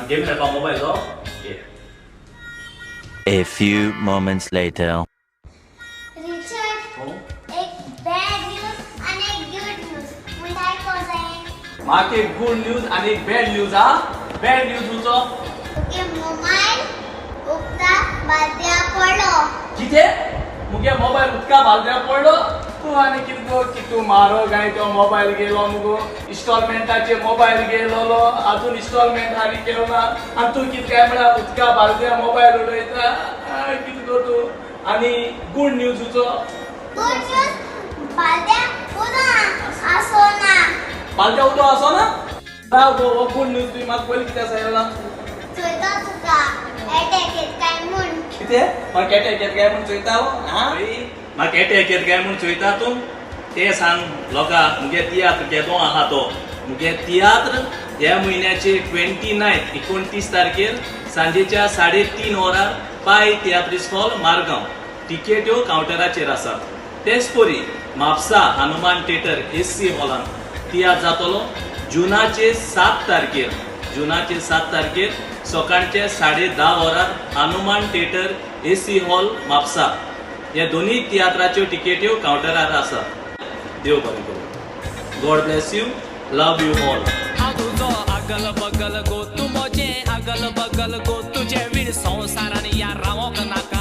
Game खेळपा mobile जो घे. A few moments later. Richard, हो? एक बॅड न्यूज आणि एक गुड न्यूज. मी काय जाय? माके गुड न्यूज आणि एक बॅड न्यूज हा. बॅड न्यूज तुझो तुगे मोबाईल उकता बाद्या पडलो. किते मुगे मोबाईल उदका बालद्या पडलो. तू आणि कितें गो की तू मारो गाय तो मोबाईल गेलो मुगो इन्स्टॉलमेंटाचे मोबाईल गेलोलो अजून इन्स्टॉलमेंट हारी केलो ना आणि तू कितें काय म्हणा उदका बालद्या मोबाईल उडयता कितें गो तू. आणि गुड न्यूज तुझो गुड न्यूज बाद्या उदो असो ना. बालद्या उदो असो ना. राव गो हो गुड न्यूज तुवें म्हाका पयलीं कित्याक सांगलें ना. चोयता तुका अटॅक येत काय म्हूण. कितें म्हाका केटे घेत काय म्हूण चोयता म्हाका केटे घेत काय म्हूण चोयता तूं. ते सांग लोकांक मुगे तियात्र केदो आहा तो. मुगे तियात्र ह्या म्हयन्याचे 29 29 तारखेर सांजेच्या 3:30 वरार पाय तियात्रीस हॉल मारगांव. टिकेट्यो कावंटराचेर आसात. तेच परी म्हापसा हनुमान थिएटर एसी हॉलान तियात्र जातलो जुनाचे 7 तारखेर. जुनाचे 7 तारखेर सकाळचे 10:30 वरार Hanuman theatre AC hall Mapusa. ह्या दोन्ही तियात्राच्यो टिकेट्यो कावंटरार आसात. देव बरें करूं. God bless you. Love you all. तुझो अगल बगल गो तू मोजे अगल बगल गो तुझे वीर संसारान या रावोक नाका